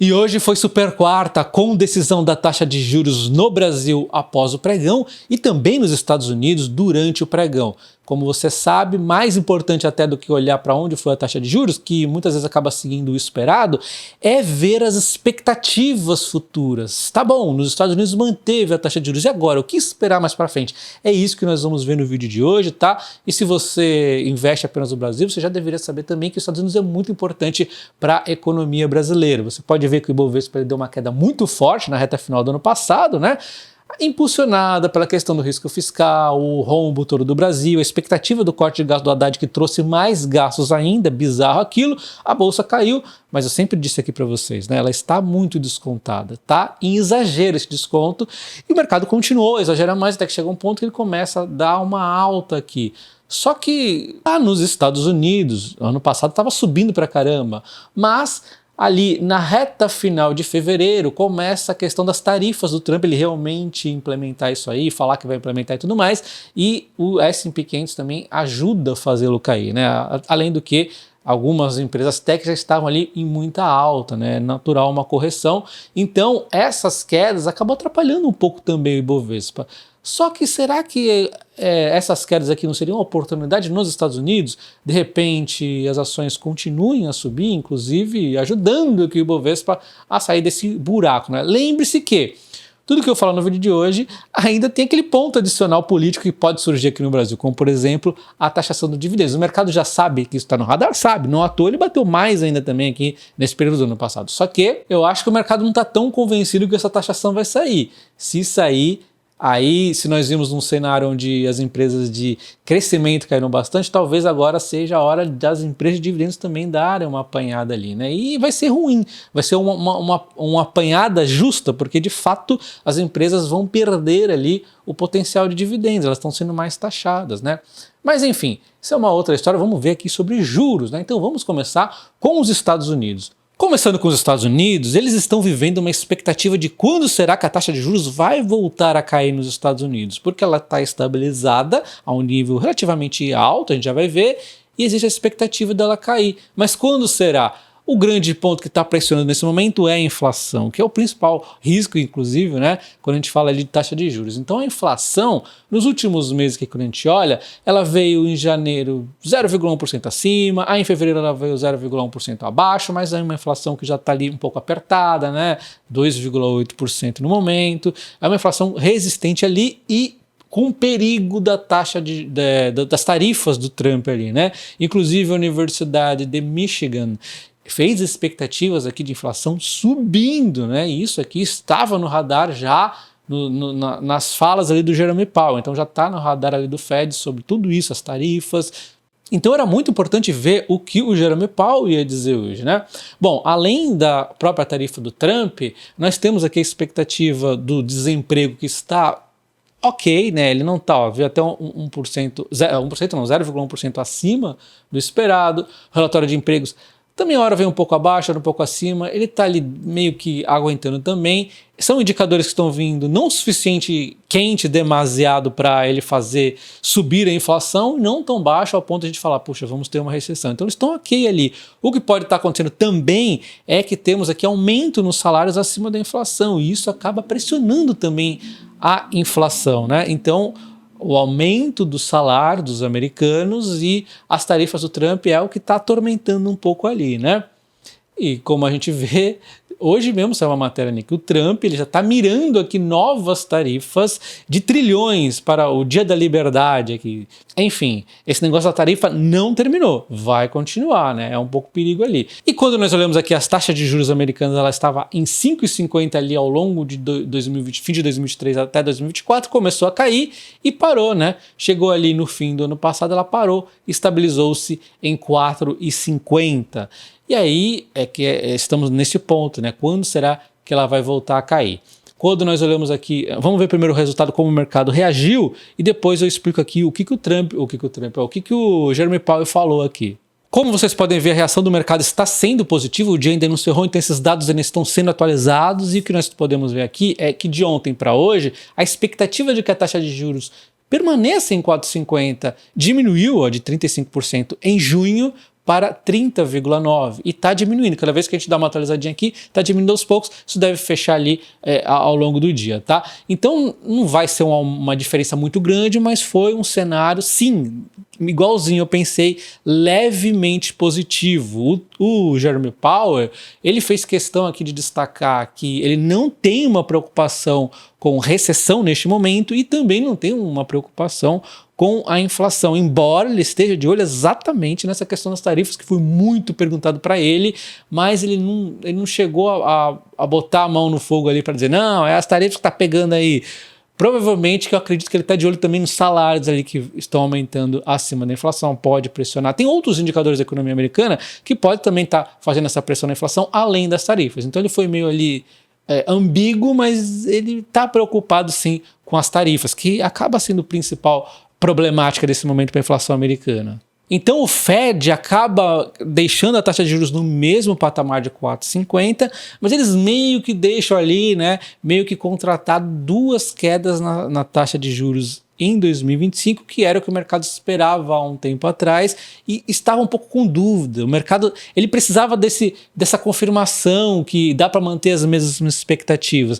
E hoje foi super quarta com decisão da taxa de juros no Brasil após o pregão e também nos Estados Unidos durante o pregão. Como você sabe, mais importante até do que olhar para onde foi a taxa de juros, que muitas vezes acaba seguindo o esperado, é ver as expectativas futuras. Tá bom, nos Estados Unidos manteve a taxa de juros, e agora? O que esperar mais para frente? É isso que nós vamos ver no vídeo de hoje, tá? E se você investe apenas no Brasil, você já deveria saber também que os Estados Unidos é muito importante para a economia brasileira. Você pode ver que o Ibovespa deu uma queda muito forte na reta final do ano passado, né? Impulsionada pela questão do risco fiscal, o rombo todo do Brasil, a expectativa do corte de gasto do Haddad que trouxe mais gastos ainda, bizarro aquilo, a bolsa caiu, mas eu sempre disse aqui para vocês, né, ela está muito descontada, tá em exagero esse desconto, e o mercado continuou a exagerar mais até que chega um ponto que ele começa a dar uma alta aqui. Só que lá nos Estados Unidos, ano passado estava subindo pra caramba, mas ali na reta final de fevereiro começa a questão das tarifas do Trump, ele realmente implementar isso aí, falar que vai implementar e tudo mais, e o S&P 500 também ajuda a fazê-lo cair, né? Além do que algumas empresas tech já estavam ali em muita alta, né? Natural uma correção, então essas quedas acabam atrapalhando um pouco também o Ibovespa. Só que será que essas quedas aqui não seriam uma oportunidade nos Estados Unidos? De repente as ações continuem a subir, inclusive ajudando o Ibovespa a sair desse buraco, né? Lembre-se que tudo que eu falo no vídeo de hoje ainda tem aquele ponto adicional político que pode surgir aqui no Brasil, como por exemplo a taxação do dividendos. O mercado já sabe que isso está no radar? Sabe, não à toa ele bateu mais ainda também aqui nesse período do ano passado. Só que eu acho que o mercado não está tão convencido que essa taxação vai sair. Se sair, aí, se nós vimos num cenário onde as empresas de crescimento caíram bastante, talvez agora seja a hora das empresas de dividendos também darem uma apanhada ali, né? E vai ser ruim, vai ser uma apanhada justa, porque de fato as empresas vão perder ali o potencial de dividendos, elas estão sendo mais taxadas, né? Mas enfim, isso é uma outra história, vamos ver aqui sobre juros, né? Então vamos começar com os Estados Unidos. Começando com os Estados Unidos, eles estão vivendo uma expectativa de quando será que a taxa de juros vai voltar a cair nos Estados Unidos, porque ela está estabilizada a um nível relativamente alto, a gente já vai ver, e existe a expectativa dela cair. Mas quando será? O grande ponto que está pressionando nesse momento é a inflação, que é o principal risco, inclusive, né, quando a gente fala de taxa de juros. Então a inflação, nos últimos meses que quando a gente olha, ela veio em janeiro 0,1% acima, aí em fevereiro ela veio 0,1% abaixo, mas é uma inflação que já está ali um pouco apertada, né, 2,8% no momento, é uma inflação resistente ali e com perigo da taxa das tarifas do Trump ali, né? Inclusive a Universidade de Michigan fez expectativas aqui de inflação subindo, né? E isso aqui estava no radar já nas falas ali do Jerome Powell, então já está no radar ali do Fed sobre tudo isso, as tarifas. Então era muito importante ver o que o Jerome Powell ia dizer hoje, né? Bom, além da própria tarifa do Trump, nós temos aqui a expectativa do desemprego que está ok, né? Ele não está, viu, até 1%, 1% não, 0,1% acima do esperado. O relatório de empregos também a hora vem um pouco abaixo, hora um pouco acima, ele está ali meio que aguentando também. São indicadores que estão vindo não o suficiente quente, demasiado para ele fazer subir a inflação, e não tão baixo ao ponto de a gente falar, puxa, vamos ter uma recessão. Então eles estão ok ali. O que pode estar acontecendo também é que temos aqui aumento nos salários acima da inflação, e isso acaba pressionando também a inflação, né? Então o aumento do salário dos americanos e as tarifas do Trump é o que está atormentando um pouco ali, né? E como a gente vê, hoje mesmo saiu uma matéria que o Trump ele já está mirando aqui novas tarifas de trilhões para o Dia da Liberdade aqui. Enfim, esse negócio da tarifa não terminou, vai continuar, né? É um pouco perigo ali. E quando nós olhamos aqui as taxas de juros americanas, ela estava em 5,50 ali ao longo de 2020, fim de 2023 até 2024, começou a cair e parou, né? Chegou ali no fim do ano passado, ela parou, estabilizou-se em 4,50. E aí é que estamos nesse ponto, né? Quando será que ela vai voltar a cair? Quando nós olhamos aqui, vamos ver primeiro o resultado, como o mercado reagiu, e depois eu explico aqui o que o Jerome Powell falou aqui. Como vocês podem ver, a reação do mercado está sendo positiva, o dia ainda não encerrou, então esses dados ainda estão sendo atualizados, e o que nós podemos ver aqui é que de ontem para hoje, a expectativa de que a taxa de juros permaneça em 4,50, diminuiu de 35% em junho para 30,9 e está diminuindo. Cada vez que a gente dá uma atualizadinha aqui, está diminuindo aos poucos, isso deve fechar ali ao longo do dia, tá? Então não vai ser uma diferença muito grande, mas foi um cenário, sim, igualzinho eu pensei, levemente positivo. O Jerome Powell, ele fez questão aqui de destacar que ele não tem uma preocupação com recessão neste momento e também não tem uma preocupação com a inflação, embora ele esteja de olho exatamente nessa questão das tarifas, que foi muito perguntado para ele, mas ele não chegou a botar a mão no fogo ali para dizer, não, é as tarifas que está pegando aí. Provavelmente que eu acredito que ele está de olho também nos salários ali que estão aumentando acima da inflação, pode pressionar. Tem outros indicadores da economia americana que pode também estar fazendo essa pressão na inflação além das tarifas. Então ele foi meio ali ambíguo, mas ele está preocupado sim com as tarifas, que acaba sendo o principal problemática desse momento para a inflação americana. Então o Fed acaba deixando a taxa de juros no mesmo patamar de 4,50, mas eles meio que deixam ali, né, meio que contratado duas quedas na taxa de juros em 2025, que era o que o mercado esperava há um tempo atrás e estava um pouco com dúvida. O mercado ele precisava dessa confirmação que dá para manter as mesmas expectativas.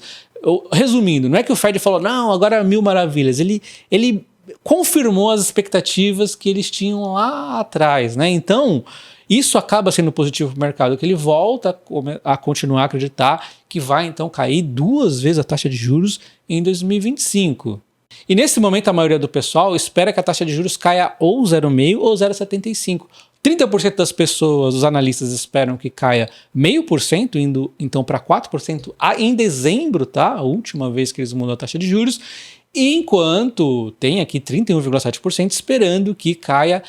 Resumindo, não é que o Fed falou, não, agora é mil maravilhas. Ele confirmou as expectativas que eles tinham lá atrás, né? Então, isso acaba sendo positivo para o mercado, que ele volta a continuar a acreditar que vai então cair duas vezes a taxa de juros em 2025. E nesse momento a maioria do pessoal espera que a taxa de juros caia ou 0,5% ou 0,75%. 30% das pessoas, os analistas, esperam que caia 0,5%, indo então para 4% em dezembro, tá? A última vez que eles mudam a taxa de juros. Enquanto tem aqui 31,7% esperando que caia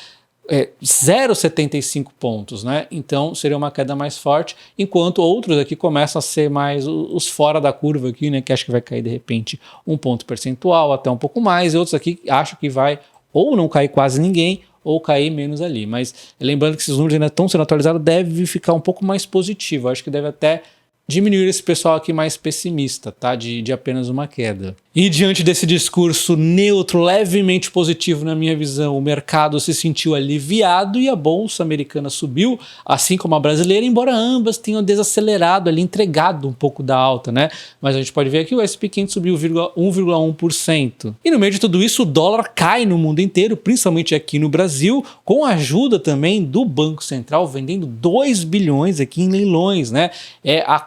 0,75 pontos, né? Então seria uma queda mais forte, enquanto outros aqui começam a ser mais os fora da curva aqui, né? Que acho que vai cair de repente 1 ponto percentual, até um pouco mais, e outros aqui acham que vai ou não cair quase ninguém, ou cair menos ali. Mas lembrando que esses números ainda estão sendo atualizados, deve ficar um pouco mais positivo. Acho que deve até diminuir esse pessoal aqui mais pessimista, tá? De apenas uma queda. E diante desse discurso neutro, levemente positivo na minha visão, o mercado se sentiu aliviado e a bolsa americana subiu, assim como a brasileira, embora ambas tenham desacelerado ali, entregado um pouco da alta, né? Mas a gente pode ver aqui o S&P 500 subiu 1,1%. E no meio de tudo isso, o dólar cai no mundo inteiro, principalmente aqui no Brasil, com a ajuda também do Banco Central, vendendo 2 bilhões aqui em leilões, né? É a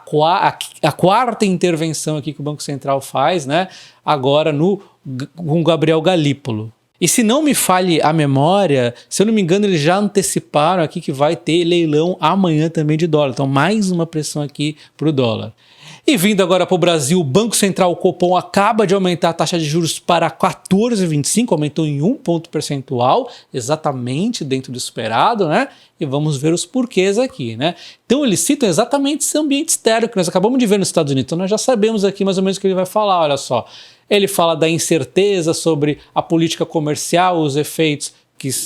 quarta intervenção aqui que o Banco Central faz, né? Agora com Gabriel Galípolo. E se não me falhe a memória, se eu não me engano, eles já anteciparam aqui que vai ter leilão amanhã também de dólar. Então mais uma pressão aqui para o dólar. E vindo agora para o Brasil, o Banco Central, o Copom, acaba de aumentar a taxa de juros para 14,25, aumentou em 1 ponto percentual, exatamente dentro do esperado, né? E vamos ver os porquês aqui, né? Então eles citam exatamente esse ambiente externo que nós acabamos de ver nos Estados Unidos, então nós já sabemos aqui mais ou menos o que ele vai falar, olha só. Ele fala da incerteza sobre a política comercial, os efeitos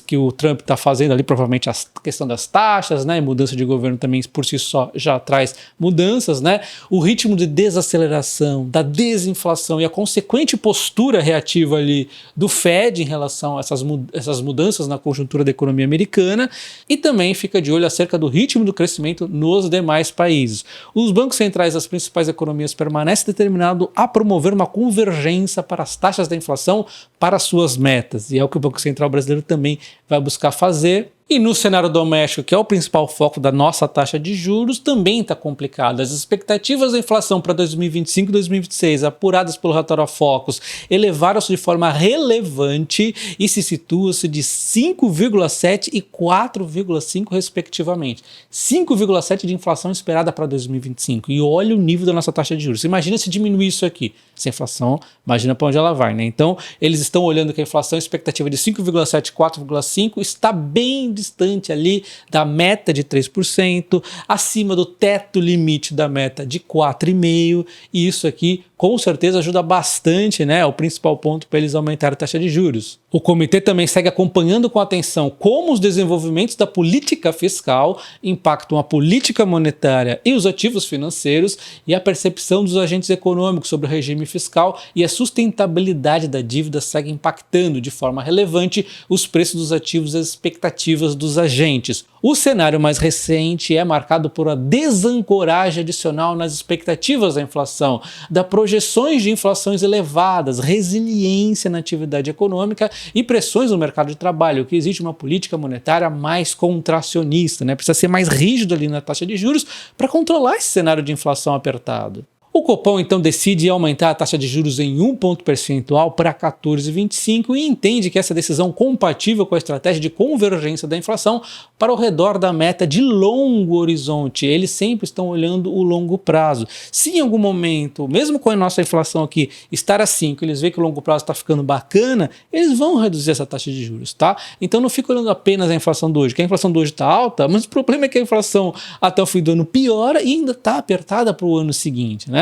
que o Trump está fazendo ali, provavelmente a questão das taxas, né, e mudança de governo também por si só já traz mudanças, né, o ritmo de desaceleração, da desinflação e a consequente postura reativa ali do Fed em relação a essas mudanças na conjuntura da economia americana, e também fica de olho acerca do ritmo do crescimento nos demais países. Os bancos centrais das principais economias permanecem determinados a promover uma convergência para as taxas da inflação para suas metas, e é o que o Banco Central brasileiro também vai buscar fazer. E no cenário doméstico, que é o principal foco da nossa taxa de juros, também está complicado. As expectativas da inflação para 2025 e 2026, apuradas pelo relatório Focus, elevaram-se de forma relevante e se situam-se de 5,7% e 4,5% respectivamente. 5,7% de inflação esperada para 2025. E olha o nível da nossa taxa de juros. Imagina se diminuir isso aqui. Essa inflação, imagina para onde ela vai, né? Então, eles estão olhando que a inflação, a expectativa de 5,7% e 4,5% está bem distante ali da meta de 3%, acima do teto limite da meta de 4,5%, e isso aqui com certeza ajuda bastante, né, o principal ponto para eles aumentarem a taxa de juros. O comitê também segue acompanhando com atenção como os desenvolvimentos da política fiscal impactam a política monetária e os ativos financeiros e a percepção dos agentes econômicos sobre o regime fiscal, e a sustentabilidade da dívida segue impactando de forma relevante os preços dos ativos e as expectativas dos agentes. O cenário mais recente é marcado por uma desancoragem adicional nas expectativas da inflação, das projeções de inflações elevadas, resiliência na atividade econômica e pressões no mercado de trabalho, que exige uma política monetária mais contracionista, né? Precisa ser mais rígido ali na taxa de juros para controlar esse cenário de inflação apertado. O Copom então decide aumentar a taxa de juros em 1 ponto percentual para 14,25 e entende que essa decisão é compatível com a estratégia de convergência da inflação para o redor da meta de longo horizonte. Eles sempre estão olhando o longo prazo. Se em algum momento, mesmo com a nossa inflação aqui estar a 5, eles veem que o longo prazo está ficando bacana, eles vão reduzir essa taxa de juros, tá? Então não fica olhando apenas a inflação de hoje, que a inflação de hoje está alta, mas o problema é que a inflação até o fim do ano piora e ainda está apertada para o ano seguinte, né?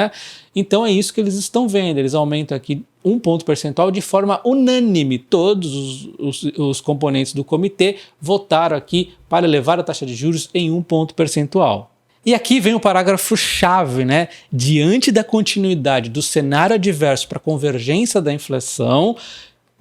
Então é isso que eles estão vendo, eles aumentam aqui 1 ponto percentual de forma unânime. Todos os componentes do comitê votaram aqui para elevar a taxa de juros em 1 ponto percentual. E aqui vem o parágrafo-chave, né? Diante da continuidade do cenário adverso para a convergência da inflação,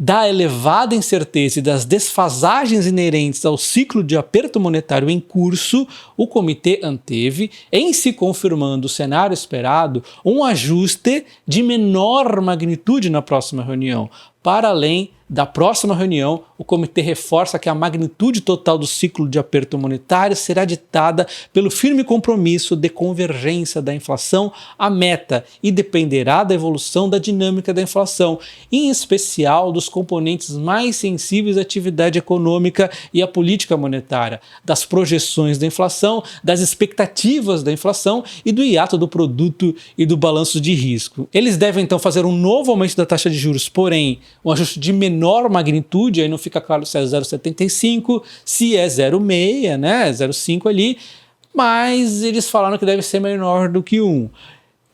da elevada incerteza e das desfasagens inerentes ao ciclo de aperto monetário em curso, o comitê anteve, em se confirmando o cenário esperado, um ajuste de menor magnitude na próxima reunião. Para além da próxima reunião, o comitê reforça que a magnitude total do ciclo de aperto monetário será ditada pelo firme compromisso de convergência da inflação à meta e dependerá da evolução da dinâmica da inflação, em especial dos componentes mais sensíveis à atividade econômica e à política monetária, das projeções da inflação, das expectativas da inflação e do hiato do produto e do balanço de risco. Eles devem então fazer um novo aumento da taxa de juros, porém um ajuste de menor magnitude, aí não fica claro se é 0,75, se é 0,6, né, 0,5 ali, mas eles falaram que deve ser menor do que 1.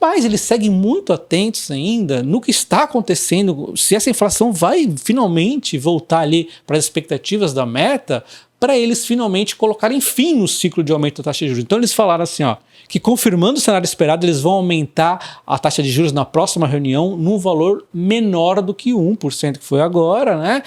Mas eles seguem muito atentos ainda no que está acontecendo, se essa inflação vai finalmente voltar ali para as expectativas da meta, para eles finalmente colocarem fim no ciclo de aumento da taxa de juros. Então eles falaram assim, ó, que confirmando o cenário esperado, eles vão aumentar a taxa de juros na próxima reunião num valor menor do que 1%, que foi agora, né?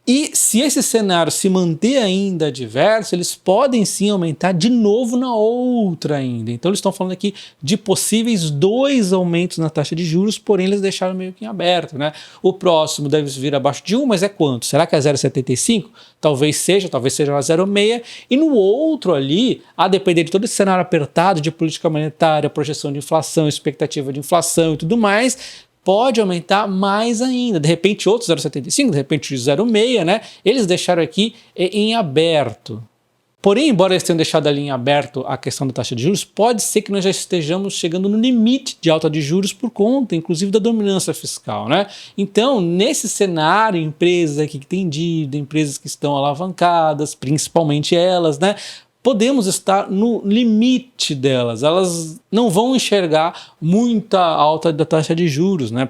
E se esse cenário se manter ainda adverso, eles podem sim aumentar de novo na outra ainda. Então eles estão falando aqui de possíveis 2 aumentos na taxa de juros, porém eles deixaram meio que em aberto, né? O próximo deve vir abaixo de 1, mas é quanto? Será que é 0,75? Talvez seja 0,6. E no outro ali, a depender de todo esse cenário apertado de política monetária, projeção de inflação, expectativa de inflação e tudo mais, pode aumentar mais ainda, de repente outros 0,75, de repente 0,6, né? Eles deixaram aqui em aberto. Porém, embora eles tenham deixado ali em aberto a questão da taxa de juros, pode ser que nós já estejamos chegando no limite de alta de juros por conta, inclusive, da dominância fiscal, né? Então, nesse cenário, empresas aqui que têm dívida, empresas que estão alavancadas, principalmente elas, né? Podemos estar no limite delas, elas não vão enxergar muita alta da taxa de juros, né?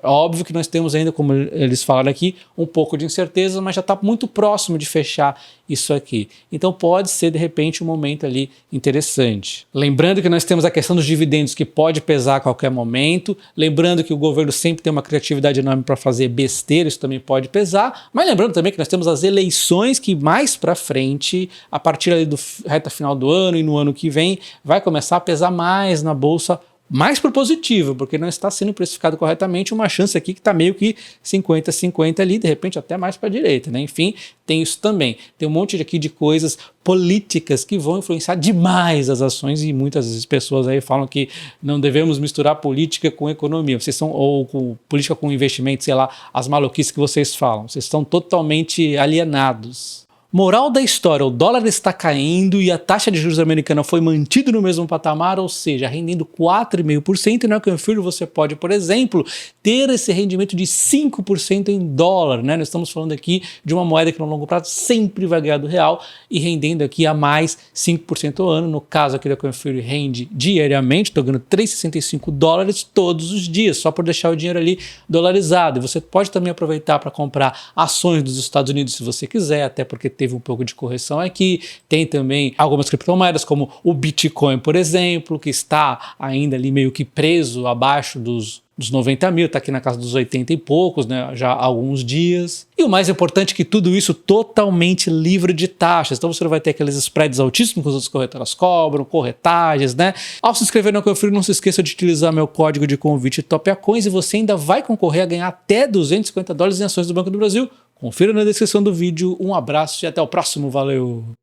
Óbvio que nós temos ainda, como eles falaram aqui, um pouco de incerteza, mas já está muito próximo de fechar isso aqui. Então pode ser, de repente, um momento ali interessante. Lembrando que nós temos a questão dos dividendos que pode pesar a qualquer momento, lembrando que o governo sempre tem uma criatividade enorme para fazer besteira, isso também pode pesar, mas lembrando também que nós temos as eleições que mais para frente, a partir ali do reta final do ano e no ano que vem, vai começar a pesar mais na bolsa, mais por positivo, porque não está sendo precificado corretamente, uma chance aqui que está meio que 50-50 ali, de repente até mais para a direita, né? Enfim, tem isso também. Tem um monte aqui de coisas políticas que vão influenciar demais as ações e muitas pessoas aí falam que não devemos misturar política com economia, vocês são, ou com política com investimento, sei lá, as maluquices que vocês falam, vocês estão totalmente alienados. Moral da história, o dólar está caindo e a taxa de juros americana foi mantida no mesmo patamar, ou seja, rendendo 4,5%, e na Ecoinfuri você pode, por exemplo, ter esse rendimento de 5% em dólar, né? Nós estamos falando aqui de uma moeda que no longo prazo sempre vai ganhar do real e rendendo aqui a mais 5% ao ano. No caso aqui da Ecoinfuri rende diariamente, estou ganhando 3,65 dólares todos os dias, só por deixar o dinheiro ali dolarizado. E você pode também aproveitar para comprar ações dos Estados Unidos se você quiser, até porque teve um pouco de correção aqui. Tem também algumas criptomoedas, como o Bitcoin, por exemplo, que está ainda ali meio que preso abaixo dos 90 mil, está aqui na casa dos 80 e poucos, né, já há alguns dias. E o mais importante é que tudo isso totalmente livre de taxas. Então você não vai ter aqueles spreads altíssimos que as outras corretoras cobram, corretagens, né? Ao se inscrever no Confiro, não se esqueça de utilizar meu código de convite TOPACOINS e você ainda vai concorrer a ganhar até $250 em ações do Banco do Brasil. Confira na descrição do vídeo. Um abraço e até o próximo. Valeu!